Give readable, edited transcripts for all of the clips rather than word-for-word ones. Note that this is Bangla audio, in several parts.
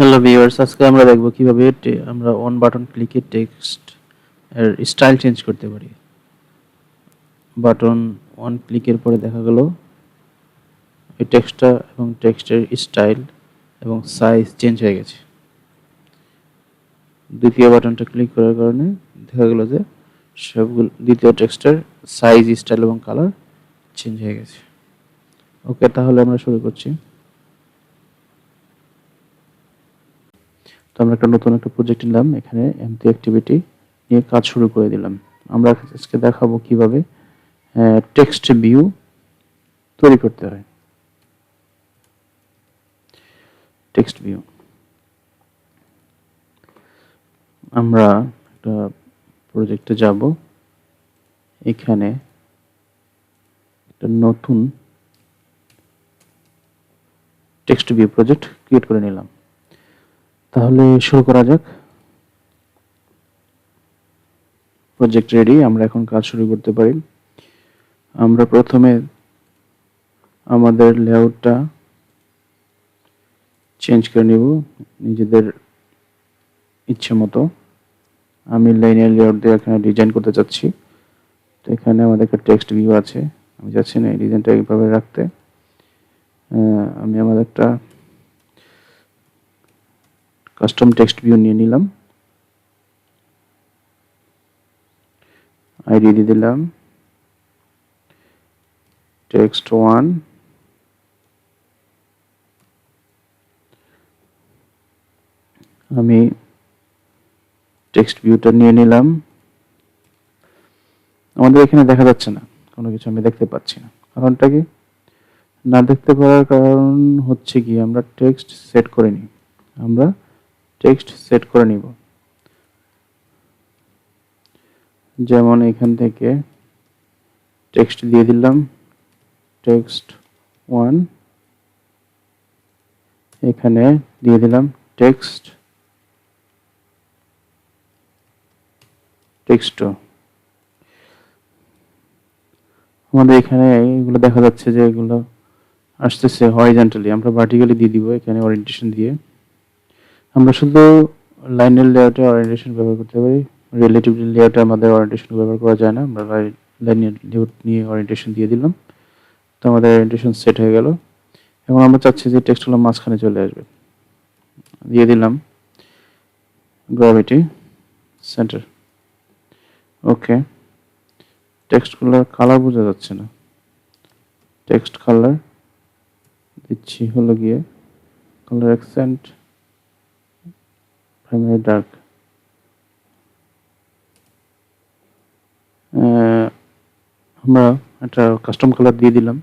হ্যালো ভিউয়ার্স, আজকে আমরা দেখব কিভাবে আমরা অন বাটন ক্লিকে টেক্সট এর স্টাইল চেঞ্জ করতে পারি। বাটন অন ক্লিকের পরে দেখা গেল এই টেক্সটটা এবং টেক্সটের স্টাইল এবং সাইজ চেঞ্জ হয়ে গেছে। দ্বিতীয় বাটনটা ক্লিক করার কারণে দেখা গেল যে সবগুলো দ্বিতীয় টেক্সটের সাইজ, স্টাইল এবং কালার চেঞ্জ হয়ে গেছে। ওকে, তাহলে আমরা শুরু করছি। তো আমরা নতুন একটা প্রজেক্ট নিলাম, এখানে এমটি অ্যাক্টিভিটি নিয়ে কাজ শুরু করে দিলাম। আমরা আজকে দেখাবো কিভাবে টেক্সট ভিউ তৈরি করতে হয়। টেক্সট ভিউ আমরা একটা প্রজেক্টে যাব, এখানে একটা নতুন টেক্সট ভিউ প্রজেক্ট ক্রিয়েট করে নিলাম। তাহলে শুরু করা যাক। প্রজেক্ট রেডি, আমরা এখন কাজ শুরু করতে পারি। আমরা প্রথমে আমাদের লেআউটটা চেঞ্জ করে নিব নিজেদের ইচ্ছে মতো। আমি লাইনার লেআউট দিয়ে এখানে ডিজাইন করতে চাচ্ছি। তো এখানে আমাদের একটা টেক্সট ভিউ আছে, আমি চাচ্ছি না এই ডিজাইনটা এইভাবে রাখতে। আমি আমাদের একটা কাস্টম টেক্সট ভিউ নিয়ে নিলাম, আইডি দিয়ে দিলাম text1, আমি টেক্সট ভিউটা নিয়ে নিলাম। আমাদের এখানে দেখা যাচ্ছে না, কোনো কিছু আমি দেখতে পাচ্ছি না। কারণটা কি? না দেখতে পাওয়ার কারণ হচ্ছে কি, আমরা টেক্সট সেট করে নিই। আমরা টেক্সট সেট করে নিব, যেমন এখান থেকে টেক্সট দিয়ে দিলাম text1, এখানে দিয়ে দিলাম text2। আমাদের এখানে এগুলো দেখা যাচ্ছে যে এগুলো আসতেছে হরিজন্টালি, আমরা ভার্টিক্যালি দিয়ে দিব এখানে ওরিয়েন্টেশন দিয়ে। আমরা শুধু লাইনের লেআউটে ওরিয়েন্টেশন ব্যবহার করতে পারি, রিলেটিভ লেআউটে আমাদের ওরিয়েন্টেশন ব্যবহার করা যায় না। আমরা লাইনের লেআউট নিয়ে ওরিয়েন্টেশন দিয়ে দিলাম, তো আমাদের ওরিয়েন্টেশন সেট হয়ে গেল। এখন আমরা চাচ্ছি যে টেক্সটগুলো মাঝখানে চলে আসবে, দিয়ে দিলাম গ্র্যাভিটি সেন্টার। ওকে, টেক্সটগুলো কালার বোঝা যাচ্ছে না, টেক্সট কালার দিচ্ছি হলো গিয়ে কালার অ্যাকসেন্ট প্রাইমারি ডার্ক। আমরা একটা কাস্টম কালার দিয়ে দিলাম।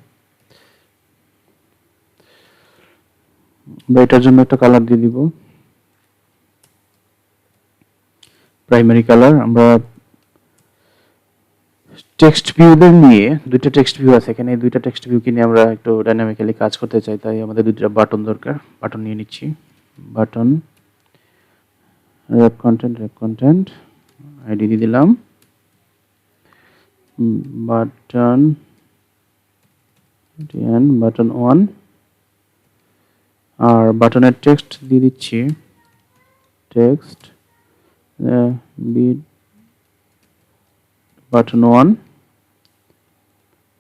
আমরা এটার জন্য একটা কালার দিয়ে দিব প্রাইমারি কালার। আমরা টেক্সট ভিউদের নিয়ে দুইটা টেক্সট ভিউ আছে এখানে, দুইটা টেক্সট ভিউকে নিয়ে আমরা একটু ডাইনামিক্যালি কাজ করতে চাই, তাই আমাদের দুইটা বাটন দরকার। বাটন নিয়ে নিচ্ছি, বাটন র্যাপ কন্টেন্ট আইডি দিয়ে দিলাম বাটন1, আর বাটনের টেক্সট দিয়ে দিচ্ছি টেক্সট বাটন1।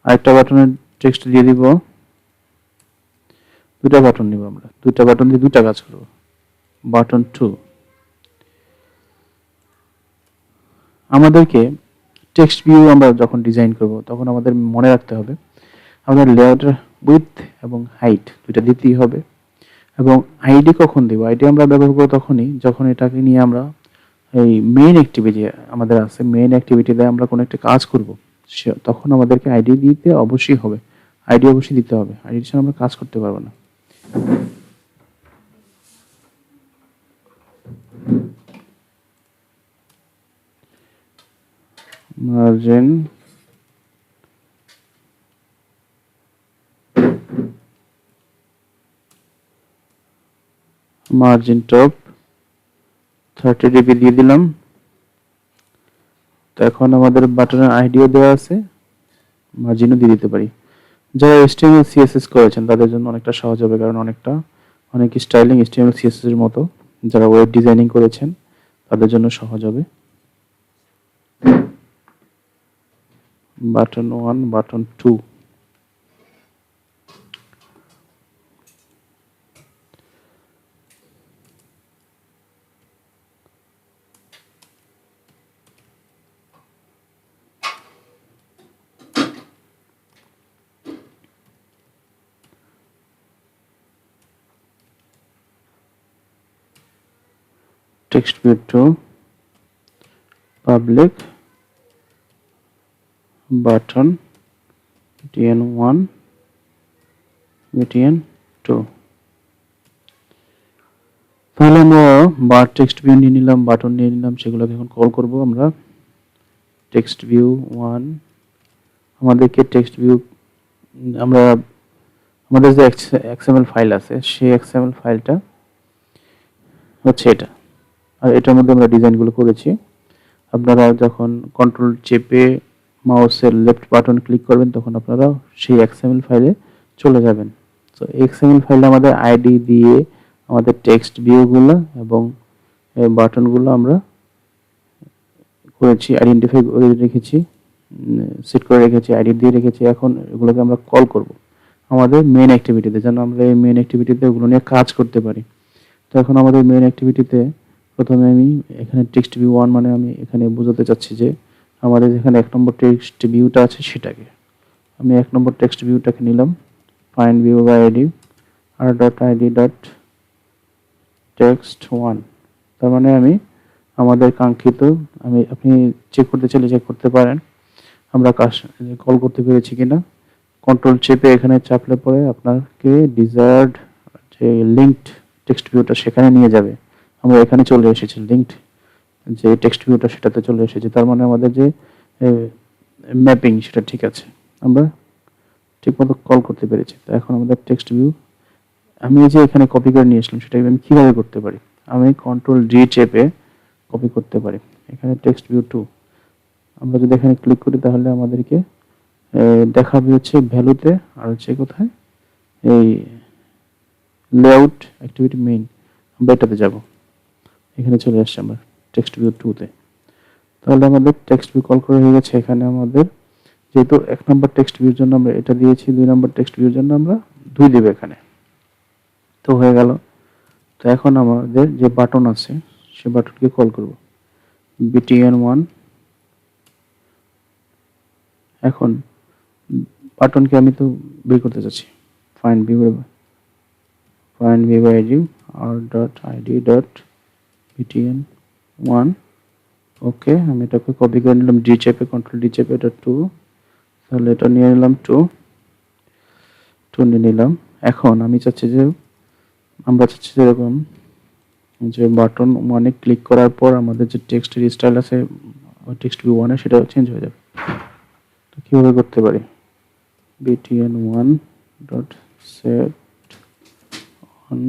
আরেকটা বাটনের টেক্সট দিয়ে দিব, দুটা বাটন নিব, আমরা দুইটা বাটন দিয়ে দুইটা কাজ করব। বাটন2, আমাদেরকে টেক্সট ভিউ আমরা যখন ডিজাইন করব তখন আমাদের মনে রাখতে হবে আমাদের লেআউটের উইডথ এবং হাইট দুইটা দিতেই হবে। এবং আইডি কখন দিব? আইডি আমরা ব্যবহার করব তখনই যখন এটাকে নিয়ে আমরা এই মেইন অ্যাক্টিভিটি আমাদের আছে, মেইন অ্যাক্টিভিটিতে আমরা কোনো একটা কাজ করব, তখন আমাদেরকে আইডি দিতে অবশ্যই হবে, আইডি অবশ্যই দিতে হবে। আইডি ছাড়া আমরা কাজ করতে পারবো না। মার্জিন টপ 30 ডিবি দিয়ে দিলাম। তো এখন আমাদের বাটনের আইডিও দেওয়া আছে, মার্জিনও দিয়ে দিতে পারি। যারা HTML CSS করেছেন তাদের জন্য অনেকটা সহজ হবে, কারণ অনেক স্টাইলিং HTML CSS এর মতো যারা ওয়েব ডিজাইনিং করেছেন তাদের জন্য সহজ হবে। Button 1, button 2, Textview 2, public, button, btn 1, btn 2। তাহলে আমরা টেক্সট ভিউ নিয়ে নিলাম, বাটন নিয়ে নিলাম, সেগুলোকে এখন কল করব আমরা। টেক্সট ভিউ 1, আমাদেরকে টেক্সট ভিউ আমরা আমাদের যে XML ফাইল আছে সেই XML ফাইলটা হচ্ছে এটা, আর এটার মধ্যে আমরা ডিজাইনগুলো করেছি। আপনারা যখন কন্ট্রোল চেপে মাউসের লেফট বাটন ক্লিক করবেন তখন আপনারা সেই XML ফাইলে চলে যাবেন। তো XML ফাইলে আমাদের আইডি দিয়ে আমাদের টেক্সট ভিউগুলো এবং বাটনগুলো আমরা করেছি, আইডেন্টিফাই করে রেখেছি, সেট করে রেখেছি, আইডি দিয়ে রেখেছি। এখন এগুলোকে আমরা কল করব আমাদের মেইন অ্যাক্টিভিটিতে, যেন আমরা এই মেইন অ্যাক্টিভিটিতে ওগুলো নিয়ে কাজ করতে পারি। তো এখন আমাদের মেইন অ্যাক্টিভিটিতে প্রথমে আমি এখানে টেক্সট ভিউ 1 মানে আমি এখানে বোঝাতে চাচ্ছি যে আমাদের যেখানে 1 নম্বর টেক্সট ভিউটা আছে সেটাকে আমি 1 নম্বর টেক্সট ভিউটাকে নিলাম, find view by ID r.id.text1। তার মানে আমি আমাদের কাঙ্ক্ষিত আপনি চেক করতে চাইলে চেক করতে পারেন আমরা কল করতে পেরেছি কিনা। কন্ট্রোল চেপে এখানে চাপলে পরে আপনাকে ডিজায়ার্ড যে লিঙ্কড টেক্সট ভিউটা সেখানে নিয়ে যাবে। আমরা এখানে চলে এসেছি, লিঙ্কড যে টেক্সট ভিউটা সেটাতে চলে এসেছি, তার মানে আমাদের যে ম্যাপিং সেটা ঠিক আছে, আমরা ঠিকমতো কল করতে পেরেছি। তো এখন আমাদের টেক্সট ভিউ আমি যে এখানে কপি করে নিয়ে আসলাম সেটাকে আমি কীভাবে করতে পারি, আমি কন্ট্রোল ডি চেপে কপি করতে পারি। এখানে টেক্সট ভিউ 2 আমরা যদি এখানে ক্লিক করি তাহলে আমাদেরকে দেখাবে হচ্ছে ভ্যালুতে, আর হচ্ছে কোথায় এই লেআউট অ্যাক্টিভিটি মেইন, আমরা এটাতে যাব। এখানে চলে আসছে আমরা টেক্সট ভিউ 2-তে। তাহলে আমাদের টেক্সট ভিউ কল করা হয়ে গেছে। এখানে আমাদের যেহেতু 1 নম্বর টেক্সট ভিউর জন্য আমরা এটা দিয়েছি, 2 নম্বর টেক্সট ভিউর জন্য আমরা 2 দেব এখানে, তো হয়ে গেল। তো এখন আমাদের যে বাটন আছে সে বাটনকে কল করব btn1। এখন বাটনকে আমি তো বের করতে চাচ্ছি, find view by ID r.id.btn1। Okay, আমি এটাকে কপি করে নিলাম ডি চেপে, কন্ট্রোল ডি চেপে, এটা 2, তাহলে এটা নিয়ে নিলাম 2 নিয়ে নিলাম। এখন আমি চাচ্ছি যে আমরা চাচ্ছি যেরকম যে বাটন 1-এ ক্লিক করার পর আমাদের যে টেক্সটের স্টাইল আছে টেক্সট ভিউ 1-এ সেটা চেঞ্জ হয়ে যাবে। তো কীভাবে করতে পারি, btn1.set on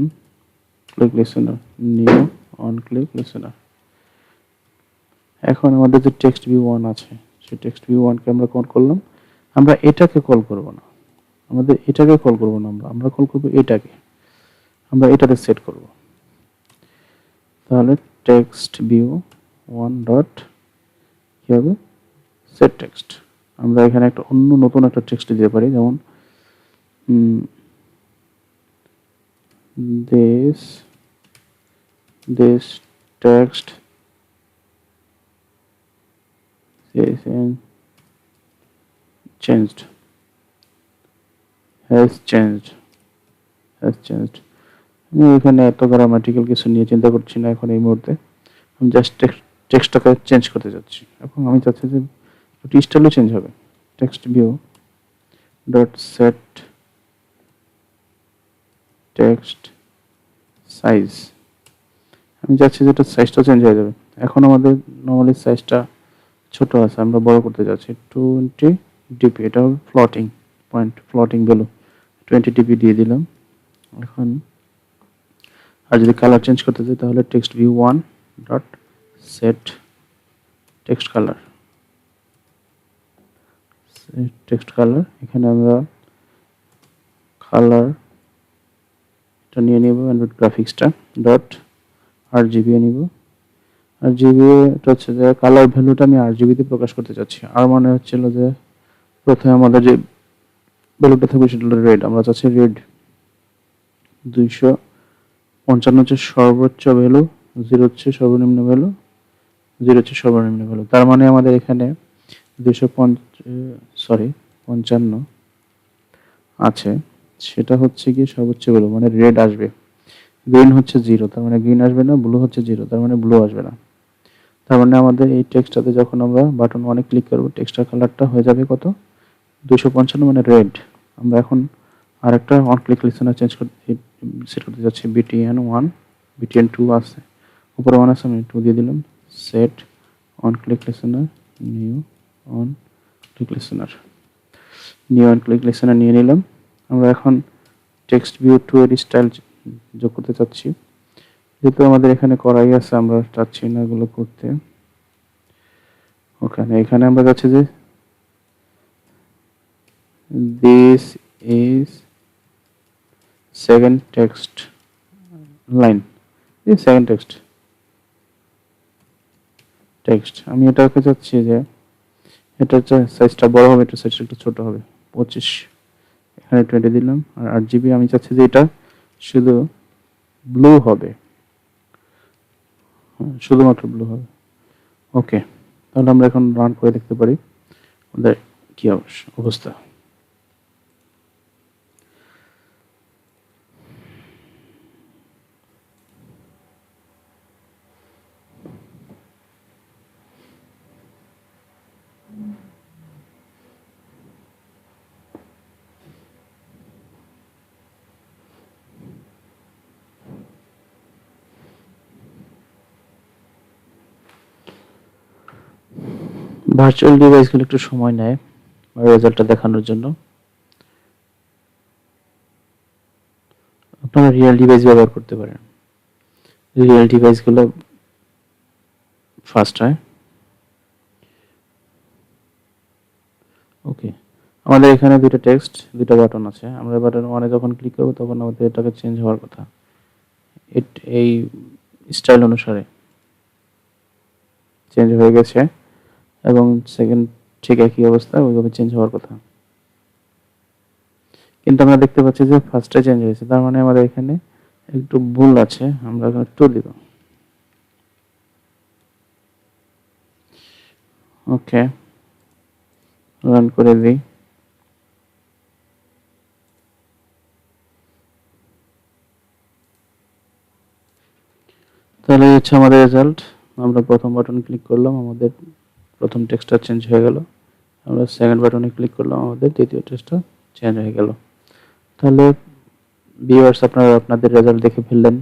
click listener, new on click listener। এখন আমাদের যে টেক্সট ভিউ 1 আছে সেই টেক্সট ভিউ 1-কে আমরা কল করলাম। আমরা এটাকে কল করব না, আমরা কল করব এটাকে, আমরা এটাতে সেট করব। তাহলে টেক্সট ভিউ 1 ডট কি হবে, সেট টেক্সট। আমরা এখানে একটা অন্য নতুন একটা টেক্সট দিতে পারি, যেমন this text is has changed। আমি এখানে এত গ্রামাটিক্যাল কিছু নিয়ে চিন্তা করছি না এখন এই মুহূর্তে, আমি জাস্ট টেক্সটটাকে চেঞ্জ করতে যাচ্ছি। এবং আমি চাচ্ছি যে স্টাইলও চেঞ্জ হবে। Text view dot set text size, আমি চাচ্ছি যে এটা সাইজটা চেঞ্জ হয়ে যাবে। এখন আমাদের নর্মালি সাইজটা ছোট আছে, আমরা বড় করতে যাচ্ছি 20 ডিপি, এটা হবে floating point, floating value 20 DP দিয়ে দিলাম। এখন আর যদি কালার চেঞ্জ করতে চাই তাহলে text view 1 dot set text colour, এখানে আমরা কালার এটা নিয়ে নিব অ্যান্ড্রয়েড গ্রাফিক্সটা ডট RGB নিব। RGB এটা হচ্ছে যে কালার ভ্যালুটা আমি RGB তে প্রকাশ করতে চাচ্ছি। আর মানে হচ্ছিল যে প্রথমে আমাদের যে ভ্যালুটা থাকবে সেটা হলো রেড, আমরা চাচ্ছি রেড 255 হচ্ছে সর্বোচ্চ ভ্যালু, 0 হচ্ছে সর্বনিম্ন ভ্যালু, 0 হচ্ছে সর্বনিম্ন ভ্যালু। তার মানে আমাদের এখানে 255 আছে, সেটা হচ্ছে কি সর্বোচ্চ ভ্যালু, মানে রেড আসবে। গ্রিন হচ্ছে 0, তার মানে গ্রিন আসবে না। ব্লু হচ্ছে 0, তার মানে ব্লু আসবে না। তার মানে আমাদের এই টেক্সটটাতে যখন আমরা বাটন 1 ক্লিক করব, টেক্সটার কালারটা হয়ে যাবে কত? 255, মানে রেড। আমরা এখন আরেকটা অন ক্লিক লিসেনার সেট করতে যাচ্ছি। BTN1, BTN2 আছে, উপরে 1 আছে, আমি 2 দিয়ে দিলাম। Set on click listener, new on click listener, new on click listener নিয়ে নিলাম। আমরা এখন টেক্সট ভিউ 2 এর স্টাইল যোগ করতে চাচ্ছি। যেহেতু আমাদের এখানে করাই আছে, আমরা চাচ্ছি না এগুলো করতে। এখানে আমরা যাচ্ছি যে this is second text line, এই সেকেন্ড টেক্সট আমি এটাকে চাচ্ছি যে এটা সাইজটা বড় হবে, এটা সাইজটা একটু ছোট হবে, 25, এখানে 20 দিলাম। আর RGB আমি চাচ্ছি যে এটা শুধু ব্লু হবে, শুধুমাত্র ব্লু হবে। ওকে, তাহলে আমরা এখন রান করে দেখতে পারি আমাদের কি অবস্থা। ভার্চুয়াল ডিভাইসগুলো একটু সময় নেয় রেজাল্টটা দেখানোর জন্য। আপনারা রিয়েল ডিভাইস ব্যবহার করতে পারেন, রিয়েল ডিভাইসগুলো ফাস্ট হয়। ওকে, আমাদের এখানে দুটো টেক্সট, দুটো বাটন আছে। আমরা বাটন 1 যখন ক্লিক করব তখন আমাদের এটাকে চেঞ্জ হওয়ার কথা, এই স্টাইল অনুসারে চেঞ্জ হয়ে গেছে, এবং সেকেন্ড ঠিক একই অবস্থা, ওইভাবে চেঞ্জ হওয়ার কথা। কিন্তু আমরা দেখতে পাচ্ছি যে ফার্স্টে চেঞ্জ হয়েছে, তার মানে আমাদের এখানে একটু ভুল আছে। আমরা এখানে 2 দিব। ওকে, রান করে দিই। তাহলে হচ্ছে আমাদের রেজাল্ট। আমরা প্রথম বাটনে ক্লিক করলাম, আমাদের প্রথম টেক্সটটা চেঞ্জ হয়ে গেল। আমরা সেকেন্ড বাটনে ক্লিক করলাম, আমাদের দ্বিতীয় টেক্সটটা চেঞ্জ হয়ে গেল। তাহলে ভিউয়ার্স, আপনারা আপনাদের রেজাল্ট দেখে ফেললেন।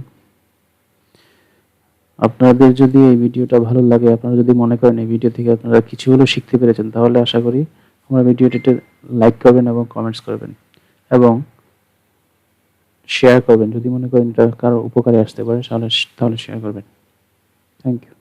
আপনাদের যদি এই ভিডিওটা ভালো লাগে, আপনারা যদি মনে করেন এই ভিডিও থেকে আপনারা কিছু হলেও শিখতে পেরেছেন, তাহলে আশা করি আমার ভিডিওটিতে লাইক করবেন এবং কমেন্টস করবেন এবং শেয়ার করবেন। যদি মনে করেন এটা কারো উপকারে আসতে পারে তাহলে শেয়ার করবেন। Thank you.